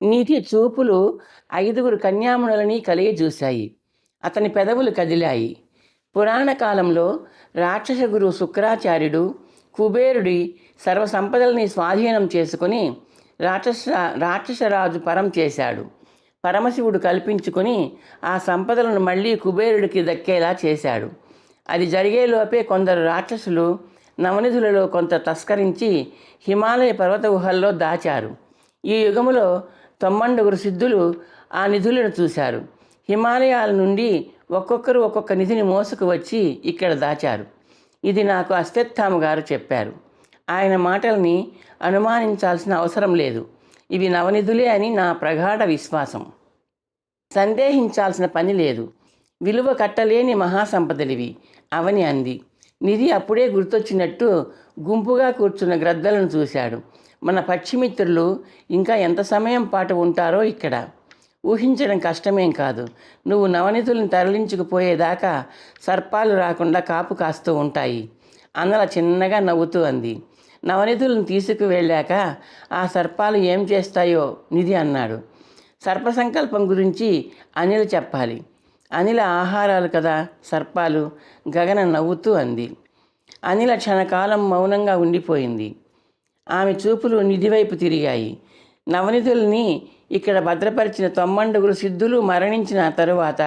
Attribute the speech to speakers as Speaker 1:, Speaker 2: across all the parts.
Speaker 1: నీటి చూపులు ఐదుగురు కన్యామునులని కలియజూశాయి. అతని పెదవులు కదిలాయి. పురాణ కాలంలో రాక్షస గురువు శుక్రాచార్యుడు కుబేరుడి సర్వసంపదల్ని స్వాధీనం చేసుకుని రాక్షస రాక్షసరాజు పరం చేశాడు. పరమశివుడు కల్పించుకొని ఆ సంపదలను మళ్ళీ కుబేరుడికి దక్కేలా చేశాడు. అది జరిగేలోపే కొందరు రాక్షసులు నవనిధులలో కొంత తస్కరించి హిమాలయ పర్వత గుహల్లో దాచారు. ఈ యుగములో 90 సిద్ధులు ఆ నిధులను చూశారు. హిమాలయాల నుండి ఒక్కొక్కరు ఒక్కొక్క నిధిని మోసుకు వచ్చి ఇక్కడ దాచారు. ఇది నాకు అశ్వత్థామ గారు చెప్పారు. ఆయన మాటల్ని అనుమానించాల్సిన అవసరం లేదు. ఇవి నవనిధులే అని నా ప్రగాఢ విశ్వాసం. సందేహించాల్సిన పని లేదు. విలువ కట్టలేని మహాసంపదలివి అవని అంది. నిధి అప్పుడే గుర్తొచ్చినట్టు గుంపుగా కూర్చున్న గ్రద్దలను చూశాడు. మన పక్షిమిత్రులు ఇంకా ఎంత సమయం పాటు ఉంటారో ఇక్కడ ఊహించడం కష్టమేం కాదు. నువ్వు నవనిధులను తరలించుకుపోయేదాకా సర్పాలు రాకుండా కాపు కాస్తూ ఉంటాయి. అన్నల చిన్నగా నవ్వుతూ అంది. నవనిధులను తీసుకువెళ్ళాక ఆ సర్పాలు ఏం చేస్తాయో నిధి అన్నాడు. సర్పసంకల్పం గురించి అనిల చెప్పాలి. అనిల ఆహారాలు కదా సర్పాలు. గగన నవ్వుతూ అంది. అనిల క్షణకాలం మౌనంగా ఉండిపోయింది. ఆమె చూపులు నిధి వైపు తిరిగాయి. నవనిధుల్ని ఇక్కడ భద్రపరిచిన 90 సిద్ధులు మరణించిన తరువాత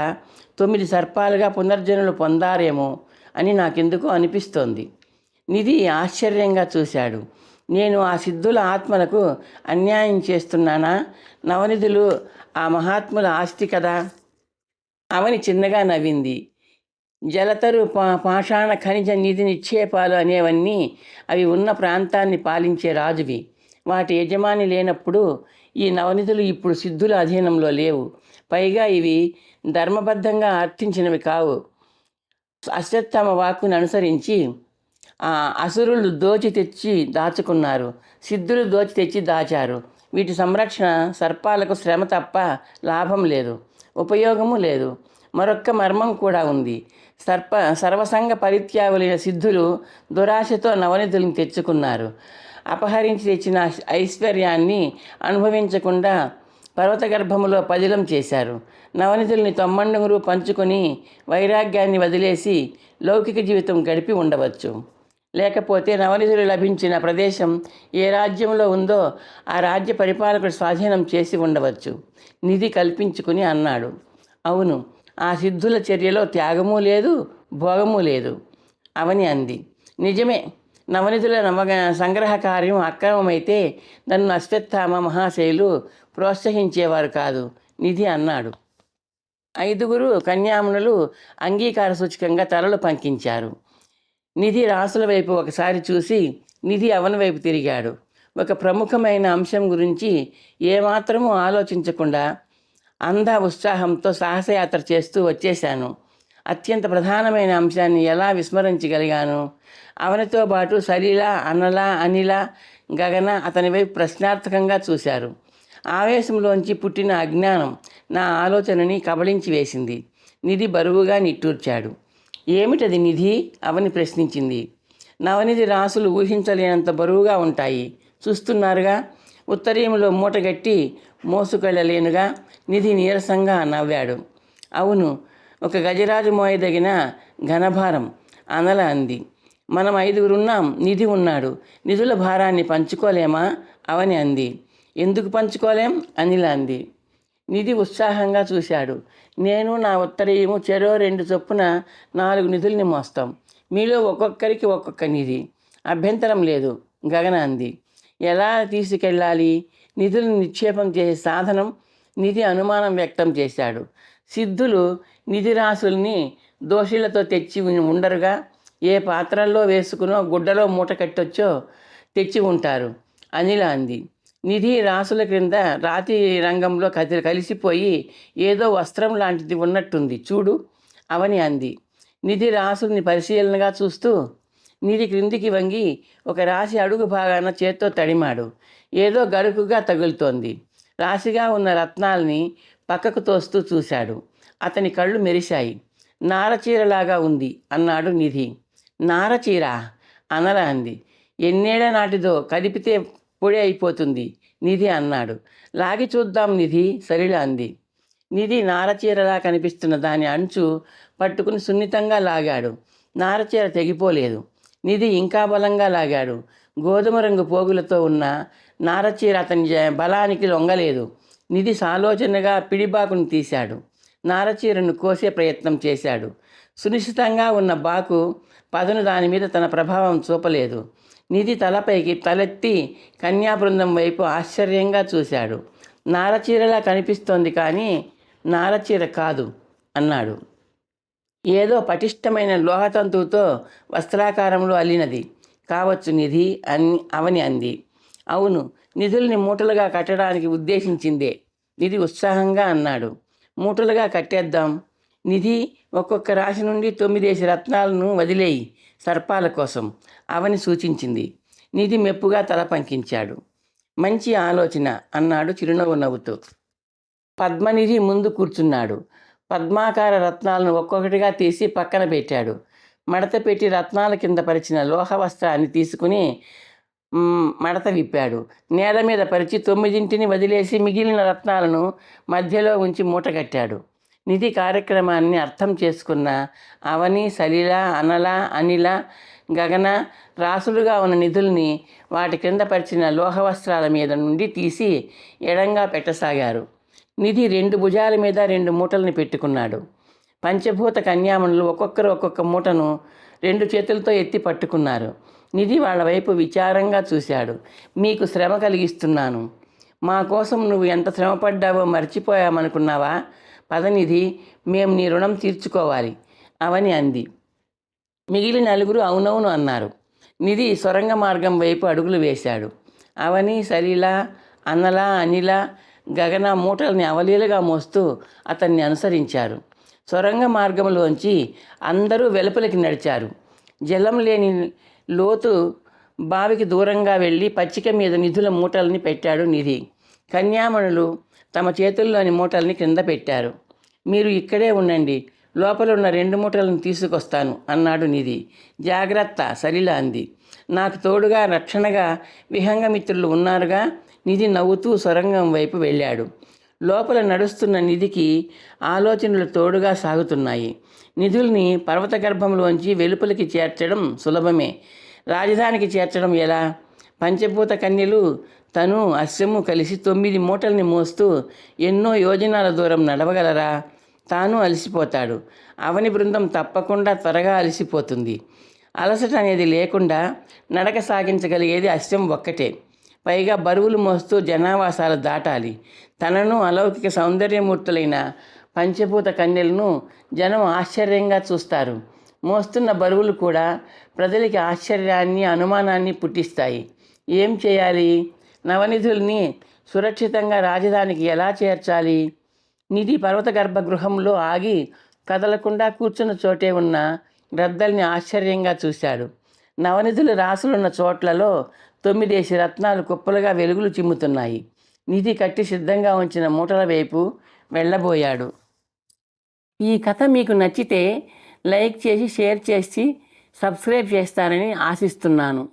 Speaker 1: 9 సర్పాలుగా పునర్జనులు పొందారేమో అని నాకెందుకో అనిపిస్తోంది. నిధి ఆశ్చర్యంగా చూశాడు. నేను ఆ సిద్ధుల ఆత్మలకు అన్యాయం చేస్తున్నానా? నవనిధులు ఆ మహాత్ముల ఆస్తి కదా. అవని చిన్నగా నవ్వింది. జలతరు పాషాణ ఖనిజ నిధి నిక్షేపాలు అనేవన్నీ అవి ఉన్న ప్రాంతాన్ని పాలించే రాజువి. వాటి యజమాని లేనప్పుడు ఈ నవనిధులు ఇప్పుడు సిద్ధుల అధీనంలో లేవు. పైగా ఇవి ధర్మబద్ధంగా అర్థించినవి కావు. అశ్వత్థామ వాక్కును అనుసరించి అసురులు దోచి తెచ్చి దాచుకున్నారు. సిద్ధులు దోచి తెచ్చి దాచారు. వీటి సంరక్షణ సర్పాలకు శ్రమ తప్ప లాభం లేదు, ఉపయోగము లేదు. మరొక్క మర్మం కూడా ఉంది. సర్వసంగ పరిత్యాగులైన సిద్ధులు దురాశతో నవనిధులను తెచ్చుకున్నారు. అపహరించి తెచ్చిన ఐశ్వర్యాన్ని అనుభవించకుండా పర్వత గర్భములో పదిలం చేశారు. నవనిధుల్ని 90 పంచుకొని వైరాగ్యాన్ని వదిలేసి లౌకిక జీవితం గడిపి ఉండవచ్చు. లేకపోతే నవనిధులు లభించిన ప్రదేశం ఏ రాజ్యంలో ఉందో ఆ రాజ్య పరిపాలకుడు స్వాధీనం చేసి ఉండవచ్చు. నిధి కల్పించుకుని అన్నాడు. అవును, ఆ సిద్ధుల చర్యలో త్యాగము లేదు, భోగము లేదు అవని అంది. నిజమే. నవనిధుల సంగ్రహ కార్యం అక్రమమైతే నన్ను అశ్వత్థామ మహాశయులు ప్రోత్సహించేవారు కాదు నిధి అన్నాడు. 5 కన్యామునులు అంగీకార సూచకంగా తలలు పంకించారు. నిధి రాసుల వైపు ఒకసారి చూసి నిధి అవని వైపు తిరిగాడు. ఒక ప్రముఖమైన అంశం గురించి ఏమాత్రమూ ఆలోచించకుండా అంధ ఉత్సాహంతో సాహసయాత్ర చేస్తూ వచ్చేశాను. అత్యంత ప్రధానమైన అంశాన్ని ఎలా విస్మరించగలిగాను? అవనితో పాటు సలీల, అన్నల, అనిల, గగన అతని వైపు ప్రశ్నార్థకంగా చూశారు. ఆవేశంలోంచి పుట్టిన అజ్ఞానం నా ఆలోచనని కబళించి వేసింది. నిధి బరువుగా నిట్టూర్చాడు. ఏమిటది నిధి? అవని ప్రశ్నించింది. నవనిధి రాసులు ఊహించలేనంత బరువుగా ఉంటాయి. చూస్తున్నారుగా. ఉత్తరీయంలో మూటగట్టి మోసుకెళ్ళలేనుగా. నిధి నీరసంగా నవ్వాడు. అవును, ఒక గజరాజు మోయదగిన ఘనభారం అనల అంది. మనం 5 ఉన్నాం, నిధి ఉన్నాడు. నిధుల భారాన్ని పంచుకోలేమా? అవని అంది. ఎందుకు పంచుకోలేం? అనిల అంది. నిధి ఉత్సాహంగా చూశాడు. నేను నా ఉత్తరీయము చెరో 2 చొప్పున 4 నిధుల్ని మోస్తాం. మీలో ఒక్కొక్కరికి ఒక్కొక్క నిధి. అభ్యంతరం లేదు గగన అంది. ఎలా తీసుకెళ్ళాలి? నిధులను నిక్షేపం చేసే సాధనం? నిధి అనుమానం వ్యక్తం చేశాడు. సిద్ధులు నిధి రాసుల్ని దోషులతో తెచ్చి ఉండరుగా. ఏ పాత్రల్లో వేసుకునో గుడ్డలో మూట కట్టొచ్చో తెచ్చి ఉంటారు అనిల అంది. నిధి రాసుల క్రింద రాతి రంగంలో కలిసిపోయి ఏదో వస్త్రం లాంటిది ఉన్నట్టుంది చూడు అవని అంది. నిధి రాసుల్ని పరిశీలనగా చూస్తూ నిధి క్రిందికి వంగి ఒక రాశి అడుగు భాగాన చేత్తో తడిమాడు. ఏదో గరుకుగా తగులుతోంది. రాశిగా ఉన్న రత్నాల్ని పక్కకు తోస్తూ చూశాడు. అతని కళ్ళు మెరిశాయి. నారచీరలాగా ఉంది అన్నాడు నిధి. నారచీర? అనల అంది. ఎన్నేళ్ల నాటిదో, కదిపితే పొడి అయిపోతుంది. నిధి అన్నాడు. లాగి చూద్దాం నిధి, సరిళ అంది. నిధి నారచీరలా కనిపిస్తున్న దాని అంచు పట్టుకుని సున్నితంగా లాగాడు. నారచీర తెగిపోలేదు. నిధి ఇంకా బలంగా లాగాడు. గోధుమ రంగు పోగులతో ఉన్న నారచీర అతని బలానికి లొంగలేదు. నిధి సాలోచనగా పిడిబాకును తీశాడు. నారచీరను కోసే ప్రయత్నం చేశాడు. సునిశ్చితంగా ఉన్న బాకు పదను దాని మీద తన ప్రభావం చూపలేదు. నిధి తలపైకి తలెత్తి కన్యాబృందం వైపు ఆశ్చర్యంగా చూశాడు. నారచీరలా కనిపిస్తోంది కానీ నారచీర కాదు అన్నాడు. ఏదో పటిష్టమైన లోహతంతువుతో వస్త్రాకారంలో అల్లినది కావచ్చు నిధి అని అవని అంది. అవును, నిధుల్ని మూటలుగా కట్టడానికి ఉద్దేశించిందే, నిధి ఉత్సాహంగా అన్నాడు. మూటలుగా కట్టేద్దాం నిధి. ఒక్కొక్క రాశి నుండి 9 రత్నాలను వదిలేయి సర్పాల కోసం, అవని సూచించింది. నిధి మెప్పుగా తల పంకించాడు. మంచి ఆలోచన అన్నాడు చిరునవ్వు నవ్వుతూ. పద్మనిధి ముందు కూర్చున్నాడు. పద్మాకార రత్నాలను ఒక్కొక్కటిగా తీసి పక్కన పెట్టాడు. మడత పెట్టి రత్నాల కింద పరిచిన లోహ వస్త్రాన్ని తీసుకుని మడత విప్పాడు. నేల మీద పరిచి 9 వదిలేసి మిగిలిన రత్నాలను మధ్యలో ఉంచి మూట కట్టాడు. నిధి కార్యక్రమాన్ని అర్థం చేసుకున్న అవని, సలిల, అనల, అనిల, గగన రాసులుగా ఉన్న నిధుల్ని వాటి క్రింద పరిచిన లోహ వస్త్రాల మీద నుండి తీసి ఎడంగా పెట్టసాగారు. నిధి 2 భుజాల మీద 2 మూటల్ని పెట్టుకున్నాడు. పంచభూత కన్యామణులు ఒక్కొక్కరు ఒక్కొక్క మూటను 2 చేతులతో ఎత్తి పట్టుకున్నారు. నిధి వాళ్ళ వైపు విచారంగా చూశాడు. మీకు శ్రమ కలిగిస్తున్నాను. మా కోసం నువ్వు ఎంత శ్రమపడ్డావో మర్చిపోయామనుకున్నావా? పదనిధి, మేము నీ రుణం తీర్చుకోవాలి అవని అంది. మిగిలిన 4 అవునవును అన్నారు. నిధి సొరంగ మార్గం వైపు అడుగులు వేశాడు. అవని, సలీల, అన్నల, అనిల, గగన మూటల్ని అవలీలుగా మోస్తూ అతన్ని అనుసరించారు. సొరంగ మార్గంలోంచి అందరూ వెలుపలికి నడిచారు. జలం లేని లోతు బావికి దూరంగా వెళ్ళి పచ్చిక మీద నిధుల మూటల్ని పెట్టాడు నిధి. కన్యామణులు తమ చేతుల్లోని మూటల్ని కింద పెట్టారు. మీరు ఇక్కడే ఉండండి, లోపల ఉన్న 2 మూటలను తీసుకొస్తాను అన్నాడు నిధి. జాగ్రత్త, సలిల అంది. నాకు తోడుగా రక్షణగా విహంగమిత్రులు ఉన్నారుగా. నిధి నవ్వుతూ సొరంగం వైపు వెళ్ళాడు. లోపల నడుస్తున్న నిధికి ఆలోచనలు తోడుగా సాగుతున్నాయి. నిధుల్ని పర్వత గర్భంలోంచి వెలుపలికి చేర్చడం సులభమే, రాజధానికి చేర్చడం ఎలా? పంచభూత కన్యలు తను అశ్వము కలిసి 9 మూటల్ని మోస్తూ ఎన్నో యోజనాల దూరం నడవగలరా? తాను అలసిపోతాడు. అవని బృందం తప్పకుండా త్వరగా అలసిపోతుంది. అలసట అనేది లేకుండా నడక సాగించగలిగేది అశ్వం ఒక్కటే. పైగా బరువులు మోస్తూ జనావాసాలు దాటాలి. తనను అలౌకిక సౌందర్యమూర్తులైన పంచభూత కన్యలను జనం ఆశ్చర్యంగా చూస్తారు. మోస్తున్న బరువులు కూడా ప్రజలకి ఆశ్చర్యాన్ని, అనుమానాన్ని పుట్టిస్తాయి. ఏం చేయాలి? నవనిధుల్ని సురక్షితంగా రాజధానికి ఎలా చేర్చాలి? నిధి పర్వత గర్భగృహంలో ఆగి కదలకుండా కూర్చున్న చోటే ఉన్న గ్రద్దల్ని ఆశ్చర్యంగా చూశాడు. నవనిధుల రాసులున్న చోట్లలో 9 రత్నాలు కుప్పలుగా వెలుగులు చిమ్ముతున్నాయి. నిధి కట్టి సిద్ధంగా ఉంచిన మూటల వైపు వెళ్ళబోయాడు. ఈ కథ మీకు నచ్చితే లైక్ చేసి, షేర్ చేసి, సబ్స్క్రైబ్ చేస్తారని ఆశిస్తున్నాను.